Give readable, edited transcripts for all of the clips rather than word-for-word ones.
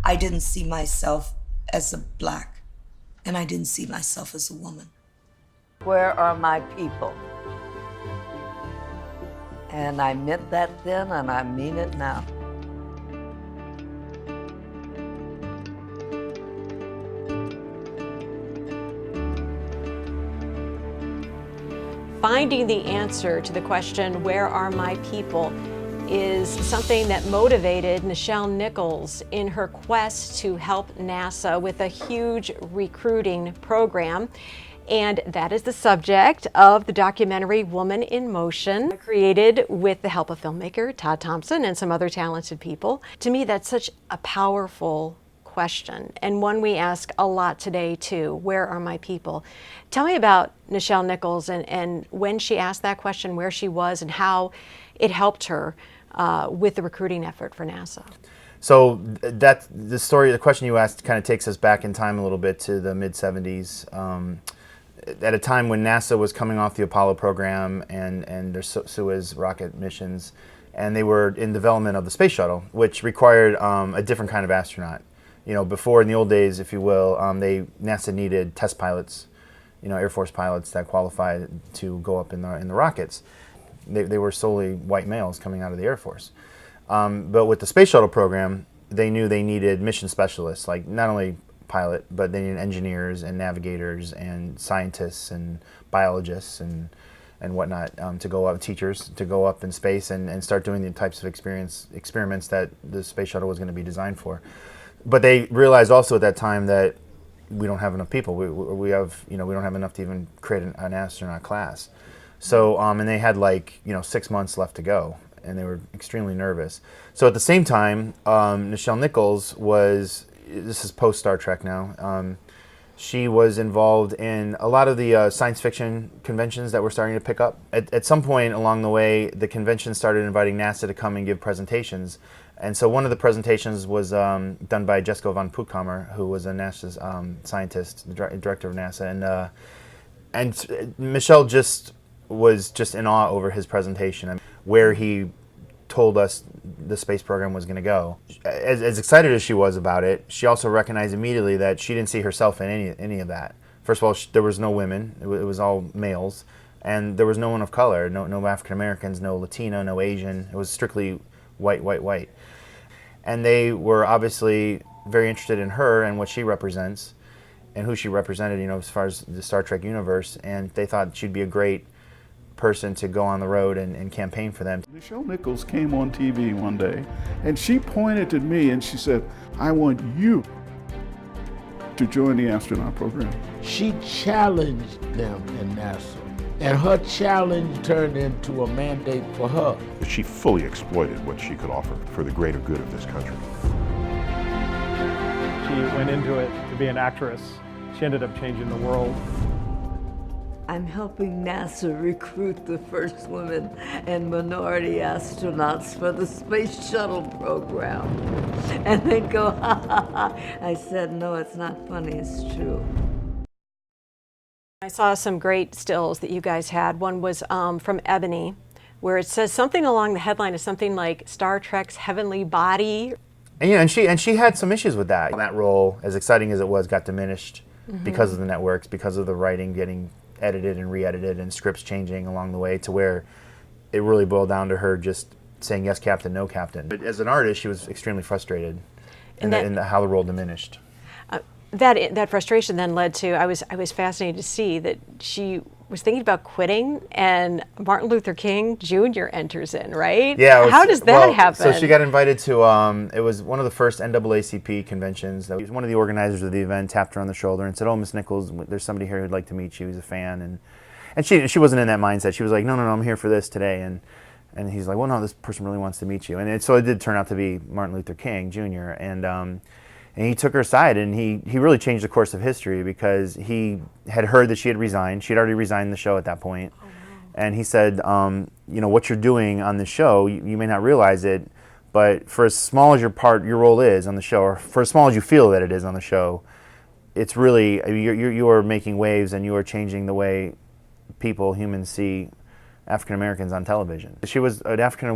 I didn't see myself as a black, and I didn't see myself as a woman. Where are my people? And I meant that then, and I mean it now. Finding the answer to the question, where are my people, is something that motivated Nichelle Nichols in her quest to help NASA with a huge recruiting program. And that is the subject of the documentary Woman in Motion, created with the help of filmmaker Todd Thompson and some other talented people. To me, that's such a powerful question, and one we ask a lot today too. Where are my people? Tell me about Nichelle Nichols and when she asked that question, where she was, and how it helped her with the recruiting effort for NASA. So the question you asked kind of takes us back in time a little bit to the mid-70s. At a time when NASA was coming off the Apollo program and their Suez rocket missions, and they were in development of the space shuttle, which required a different kind of astronaut. You know, before in the old days, if you will, NASA needed test pilots, you know, Air Force pilots that qualified to go up in the rockets. They were solely white males coming out of the Air Force. But with the space shuttle program, they knew they needed mission specialists, like not only pilot, but they needed engineers and navigators and scientists and biologists and whatnot to go up, teachers to go up in space and start doing the types of experiments that the space shuttle was going to be designed for. But they realized also at that time that we don't have enough people. We don't have enough to even create an astronaut class. So and they had 6 months left to go, and they were extremely nervous. So at the same time, Nichelle Nichols this is post Star Trek now. She was involved in a lot of the science fiction conventions that were starting to pick up. At some point along the way, the convention started inviting NASA to come and give presentations. And so one of the presentations was done by Jessica von Puttkamer, who was a NASA's scientist, the director of NASA. And Michelle was in awe over his presentation, where he told us the space program was going to go. As excited as she was about it, she also recognized immediately that she didn't see herself in any of that. First of all, there was no women; it was all males, and there was no one of color, no African Americans, no Latino, no Asian. It was strictly white, white, white. And they were obviously very interested in her and what she represents, and who she represented, you know, as far as the Star Trek universe. And they thought she'd be a great person to go on the road and campaign for them. Nichelle Nichols came on TV one day, and she pointed at me and she said, "I want you to join the astronaut program." She challenged them in NASA, and her challenge turned into a mandate for her. She fully exploited what she could offer for the greater good of this country. She went into it to be an actress. She ended up changing the world. I'm helping NASA recruit the first women and minority astronauts for the space shuttle program. And they go, ha ha ha. I said, no, it's not funny, it's true. I saw some great stills that you guys had. One was from Ebony, where it says something along the headline is something like Star Trek's heavenly body. And she had some issues with that. That role, as exciting as it was, got diminished because of the networks, because of the writing getting edited and re-edited and scripts changing along the way, to where it really boiled down to her just saying yes, Captain, no, Captain. But as an artist, she was extremely frustrated in how the role diminished. That frustration then led to, I was fascinated to see that she was thinking about quitting, and Martin Luther King Jr. enters in, right? Yeah. How does that happen? So she got invited to, it was one of the first NAACP conventions. One of the organizers of the event tapped her on the shoulder and said, "Oh, Miss Nichols, there's somebody here who'd like to meet you. He's a fan." And she wasn't in that mindset. She was like, no, I'm here for this today. And he's like, well, no, this person really wants to meet you. And so it did turn out to be Martin Luther King Jr. And he took her aside, and he really changed the course of history, because he had heard that she had resigned. She had already resigned the show at that point. Oh, wow. And he said, what you're doing on the show, you may not realize it, but for as small as your role is on the show, or for as small as you feel that it is on the show, it's really, you are making waves, and you are changing the way humans see African Americans on television. She was an African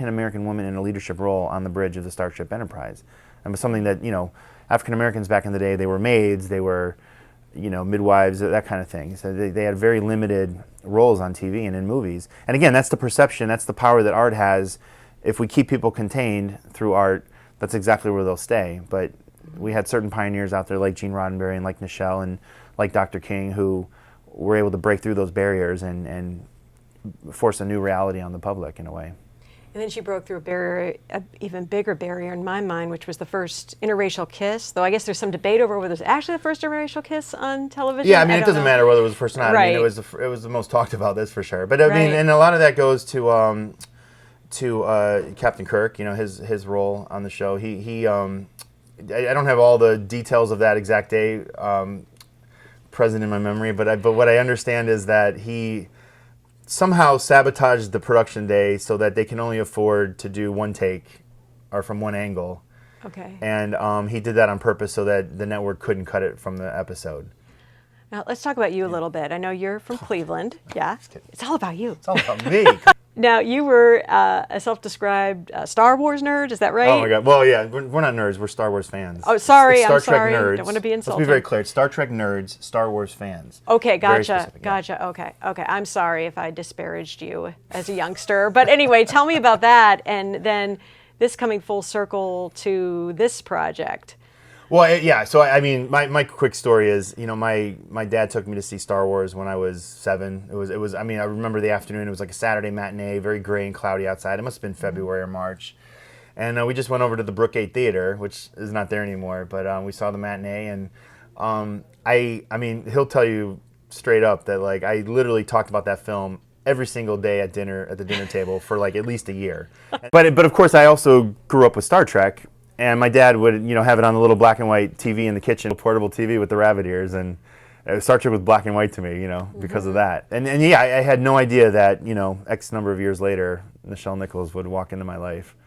American woman in a leadership role on the bridge of the Starship Enterprise. And it was something that, you know, African Americans back in the day, they were maids, they were, you know, midwives, that kind of thing. So they had very limited roles on TV and in movies. And again, that's the perception, that's the power that art has. If we keep people contained through art, that's exactly where they'll stay. But we had certain pioneers out there like Gene Roddenberry and like Nichelle and like Dr. King who were able to break through those barriers and force a new reality on the public in a way. And then she broke through a barrier, an even bigger barrier in my mind, which was the first interracial kiss. Though I guess there's some debate over whether it was actually the first interracial kiss on television. Yeah, I mean, it doesn't matter whether it was the first or not. Right. I mean, it was the most talked about, this for sure. But I mean, and a lot of that goes to Captain Kirk. You know, his role on the show. I don't have all the details of that exact day present in my memory, but what I understand is that he somehow sabotaged the production day so that they can only afford to do one take or from one angle. Okay. And he did that on purpose so that the network couldn't cut it from the episode. Now let's talk about you a little bit. I know you're from Cleveland. Yeah. It's all about you. It's all about me. Now, you were a self-described Star Wars nerd, is that right? Oh my God. Well, yeah, we're not nerds. We're Star Wars fans. Oh, sorry. It's I'm Star sorry. Trek nerds. Don't want to be insulting. Let's be very clear. It's Star Trek nerds, Star Wars fans. Okay, Very gotcha. specific, yeah. Gotcha. Okay. Okay. I'm sorry if I disparaged you as a youngster. But anyway, tell me about that, and then this coming full circle to this project. Well, yeah. So I mean, my quick story is, you know, my dad took me to see Star Wars when I was 7. It was. I mean, I remember the afternoon. It was like a Saturday matinee, very gray and cloudy outside. It must have been February or March, and we just went over to the Brookgate Theater, which is not there anymore. But we saw the matinee, and I mean, he'll tell you straight up that like I literally talked about that film every single day at the dinner table for like at least a year. But of course, I also grew up with Star Trek. And my dad would, you know, have it on the little black and white TV in the kitchen, a portable TV with the rabbit ears, and Star Trek was black and white to me, you know, because of that. And yeah, I had no idea that, you know, X number of years later, Nichelle Nichols would walk into my life.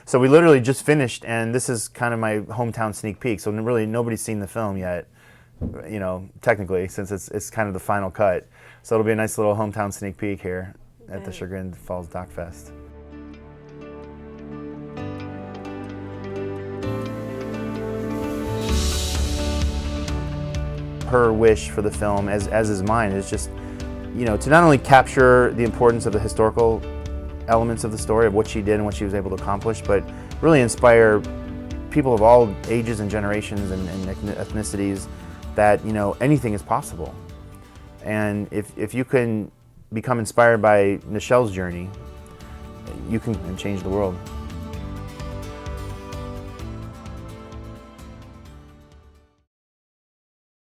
So we literally just finished, and this is kind of my hometown sneak peek. So really, nobody's seen the film yet, you know, technically, since it's kind of the final cut. So it'll be a nice little hometown sneak peek here at the Chagrin Falls Doc Fest. Her wish for the film, as is mine, is just, you know, to not only capture the importance of the historical elements of the story of what she did and what she was able to accomplish, but really inspire people of all ages and generations and ethnicities that, you know, anything is possible. And if you can become inspired by Nichelle's journey, you can change the world.